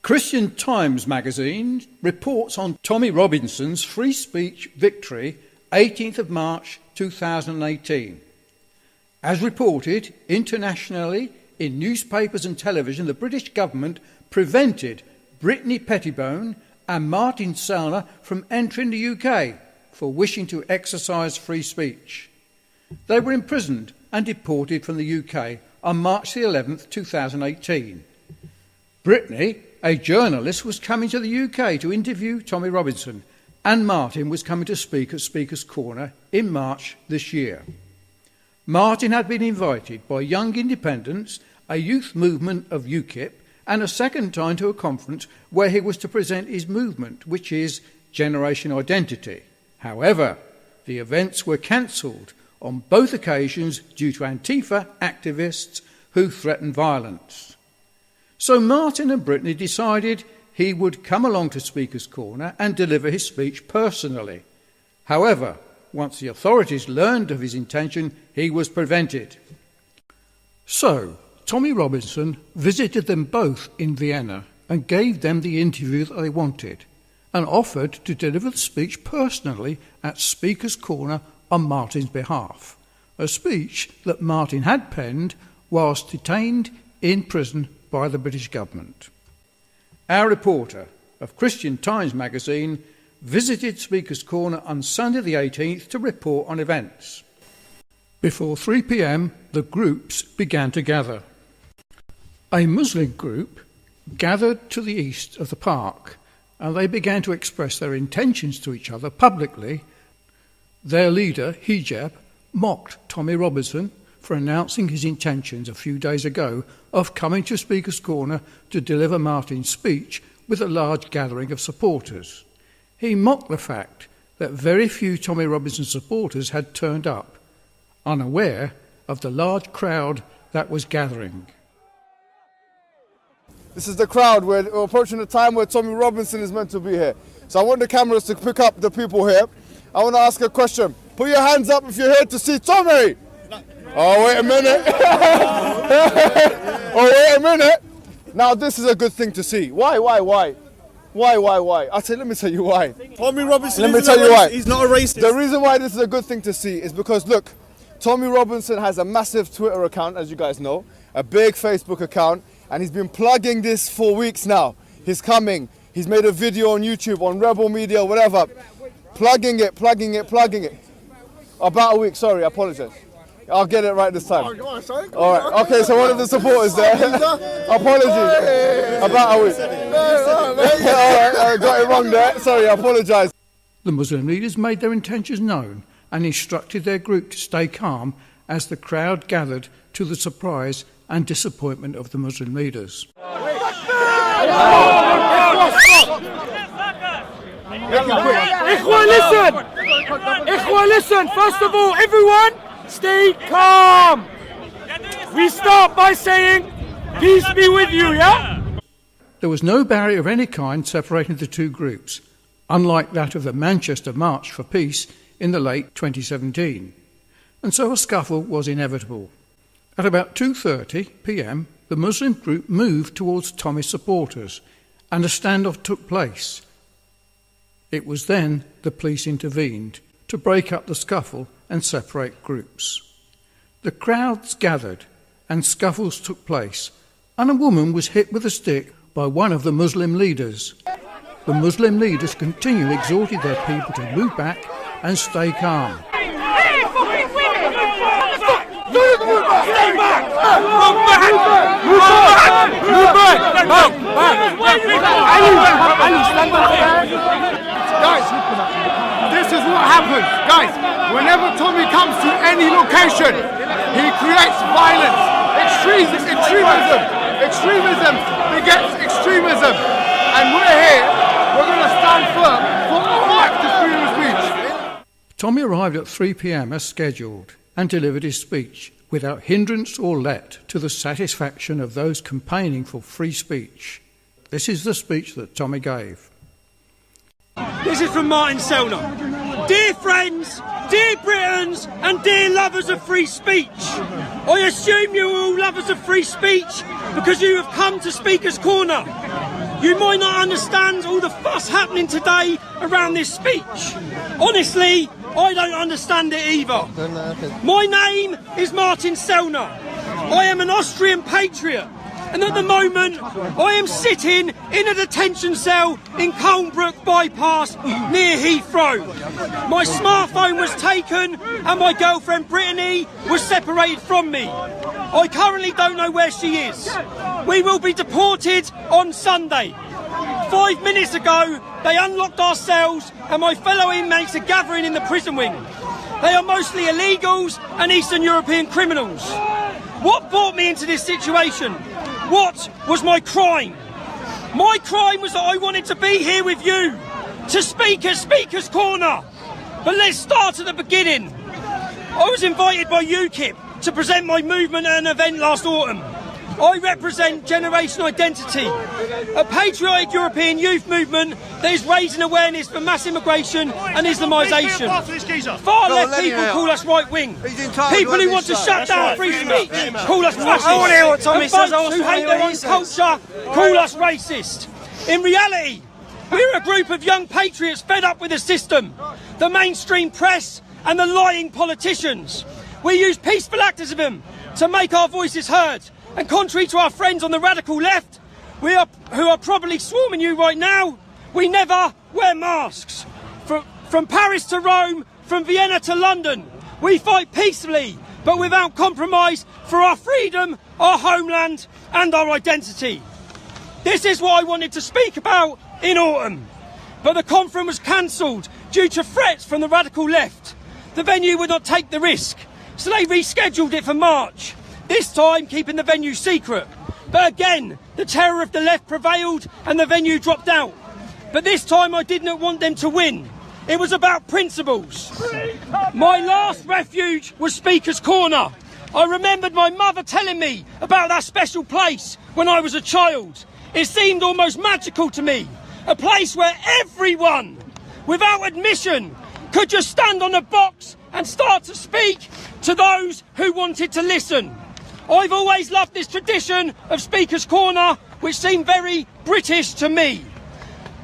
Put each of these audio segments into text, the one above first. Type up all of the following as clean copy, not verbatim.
Christian Times magazine reports on Tommy Robinson's free speech victory 18th of March 2018. As reported internationally in newspapers and television, the British government prevented Brittany Pettibone and Martin Sellner from entering the UK for wishing to exercise free speech. They were imprisoned and deported from the UK on March the 11th, 2018. Brittany, a journalist, was coming to the UK to interview Tommy Robinson, and Martin was coming to speak at Speaker's Corner in March this year. Martin had been invited by Young Independents, a youth movement of UKIP, and a second time to a conference where he was to present his movement, which is Generation Identity. However, the events were cancelled on both occasions due to Antifa activists who threatened violence. So Martin and Brittany decided he would come along to Speaker's Corner and deliver his speech personally. However, once the authorities learned of his intention, he was prevented. So Tommy Robinson visited them both in Vienna and gave them the interview that they wanted, and offered to deliver the speech personally at Speaker's Corner on Martin's behalf, a speech that Martin had penned whilst detained in prison by the British government. Our reporter of Christian Times magazine visited Speaker's Corner on Sunday the 18th to report on events. Before 3 p.m, the groups began to gather. A Muslim group gathered to the east of the park, and they began to express their intentions to each other publicly. Their leader, Hijab, mocked Tommy Robinson for announcing his intentions a few days ago of coming to Speaker's Corner to deliver Martin's speech with a large gathering of supporters. He mocked the fact that very few Tommy Robinson supporters had turned up, unaware of the large crowd that was gathering. This is the crowd. We're approaching the time where Tommy Robinson is meant to be here. So I want the cameras to pick up the people here. I want to ask a question. Put your hands up if you're here to see Tommy. Oh, wait a minute. Oh, wait a minute. Now, this is a good thing to see. Why? Why? I say, let me tell you why. Tommy Robinson Let me tell you why. He's not a racist. The reason why this is a good thing to see is because, look, Tommy Robinson has a massive Twitter account, as you guys know, a big Facebook account, and he's been plugging this for weeks now. He's coming. He's made a video on YouTube, on Rebel Media, whatever. Plugging it. About a week, sorry, I apologize. I'll get it right this time. All right, okay, so one of the supporters there. Apologies. About a week. All right, I got it wrong there. Sorry, I apologize. The Muslim leaders made their intentions known and instructed their group to stay calm as the crowd gathered, to the surprise and disappointment of the Muslim leaders. Ikhwan, listen. First of all, everyone, stay calm. We start by saying, peace be with you, yeah? There was no barrier of any kind separating the two groups, unlike that of the Manchester March for Peace in the late 2017. And so a scuffle was inevitable. At about 2:30 p.m, the Muslim group moved towards Tommy's supporters, and a standoff took place. It was then the police intervened to break up the scuffle and separate groups. The crowds gathered and scuffles took place, and a woman was hit with a stick by one of the Muslim leaders. The Muslim leaders continually exhorted their people to move back and stay calm. Guys, this is what happens. Guys, whenever Tommy comes to any location, he creates violence. Extremism begets extremism. And we're here, we're going to stand firm for all right to freedom of speech. Tommy arrived at 3 p.m. as scheduled and delivered his speech without hindrance or let, to the satisfaction of those campaigning for free speech. This is the speech that Tommy gave. This is from Martin Sellner. Dear friends, dear Britons, and dear lovers of free speech, I assume you are all lovers of free speech because you have come to Speaker's Corner. You might not understand all the fuss happening today around this speech. Honestly, I don't understand it either. My name is Martin Sellner. I am an Austrian patriot, and at the moment I am sitting in a detention cell in Colnbrook Bypass near Heathrow. My smartphone was taken and my girlfriend Brittany was separated from me. I currently don't know where she is. We will be deported on Sunday. 5 minutes ago, they unlocked our cells and my fellow inmates are gathering in the prison wing. They are mostly illegals and Eastern European criminals. What brought me into this situation? What was my crime? My crime was that I wanted to be here with you, to speak at Speaker's Corner. But let's start at the beginning. I was invited by UKIP to present my movement at an event last autumn. I represent Generation Identity, a patriotic European youth movement that is raising awareness for mass immigration and Islamisation. Far left people call us right wing. People who want to shut down free speech call us fascist. And folks who hate their own culture call us racist. In reality, we're a group of young patriots fed up with the system, the mainstream press and the lying politicians. We use peaceful activism to make our voices heard. And contrary to our friends on the radical left, who are probably swarming you right now, we never wear masks. From Paris to Rome, from Vienna to London, we fight peacefully, but without compromise for our freedom, our homeland and our identity. This is what I wanted to speak about in autumn, but the conference was cancelled due to threats from the radical left. The venue would not take the risk, so they rescheduled it for March. This time keeping the venue secret. But again, the terror of the left prevailed and the venue dropped out. But this time I didn't want them to win. It was about principles. My last refuge was Speaker's Corner. I remembered my mother telling me about that special place when I was a child. It seemed almost magical to me. A place where everyone, without admission, could just stand on a box and start to speak to those who wanted to listen. I've always loved this tradition of Speaker's Corner, which seemed very British to me.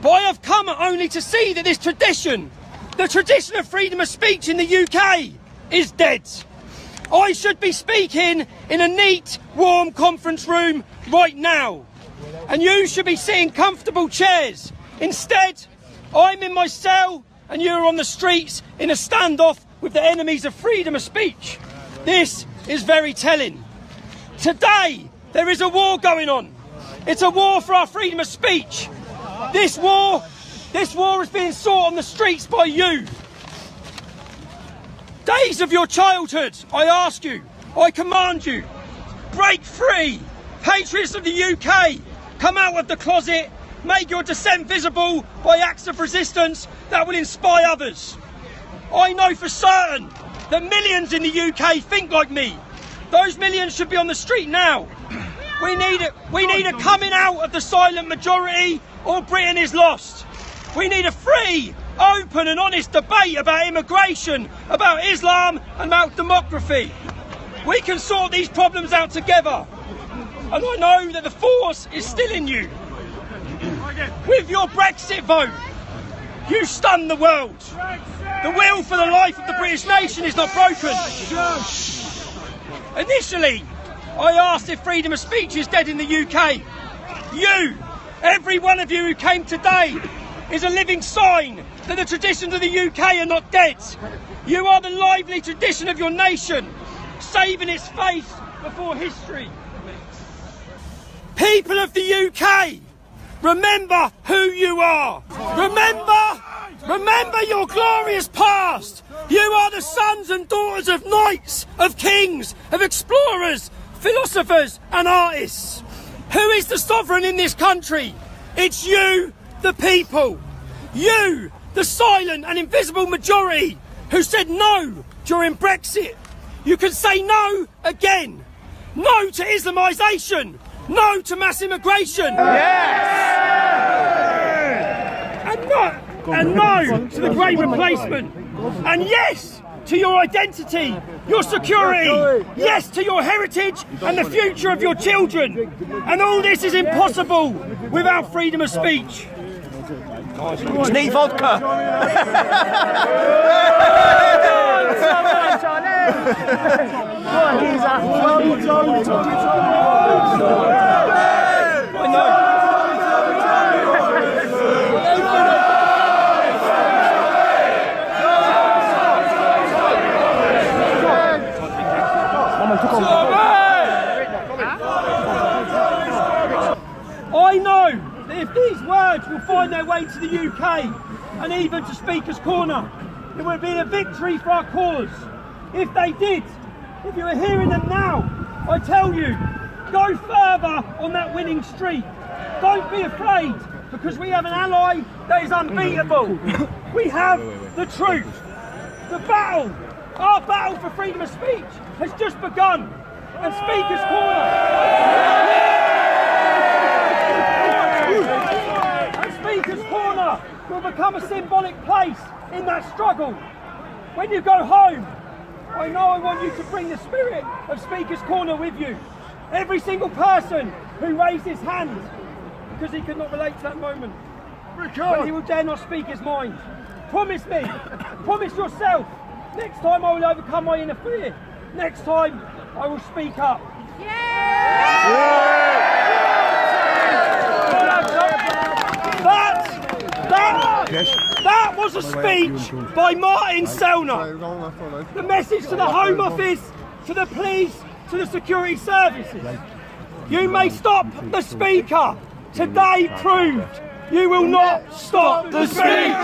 But I have come only to see that this tradition, the tradition of freedom of speech in the UK, is dead. I should be speaking in a neat, warm conference room right now. And you should be sitting comfortable chairs. Instead, I'm in my cell and you're on the streets in a standoff with the enemies of freedom of speech. This is very telling. Today, there is a war going on. It's a war for our freedom of speech. This war is being sought on the streets by you. Days of your childhood, I ask you, I command you, break free. Patriots of the UK, come out of the closet, make your dissent visible by acts of resistance that will inspire others. I know for certain that millions in the UK think like me. Those millions should be on the street now. We need a coming out of the silent majority or Britain is lost. We need a free, open and honest debate about immigration, about Islam and about democracy. We can sort these problems out together. And I know that the force is still in you. With your Brexit vote, you stun the world. The will for the life of the British nation is not broken. Initially, I asked if freedom of speech is dead in the UK. You, every one of you who came today, is a living sign that the traditions of the UK are not dead. You are the lively tradition of your nation, saving its faith before history. People of the UK, remember who you are. Remember your glorious past. You are the sons and daughters of knights, of kings, of explorers, philosophers and artists. Who is the sovereign in this country? It's you, the people. You, the silent and invisible majority who said no during Brexit. You can say no again. No to Islamisation. No to mass immigration. Yes! And no to the Great Replacement. And yes to your identity, your security, yes to your heritage and the future of your children. And all this is impossible without freedom of speech. Need vodka. I know that if these words will find their way to the UK and even to Speaker's Corner, it would be a victory for our cause. If they did, if you are hearing them now, I tell you, go further on that winning streak. Don't be afraid, because we have an ally that is unbeatable. We have the truth. The battle, our battle for freedom of speech has just begun. And Speaker's Corner. And Speaker's Corner will become a symbolic place in that struggle. When you go home, I know I want you to bring the spirit of Speaker's Corner with you. Every single person who raised his hand because he could not relate to that moment. When he will dare not speak his mind. Promise me, promise yourself, next time I will overcome my inner fear. Next time I will speak up. That was a speech by Martin Selner. The message to the Home Office, to the police, to the security services. You may stop the Speaker. Today proved you will not stop the Speaker.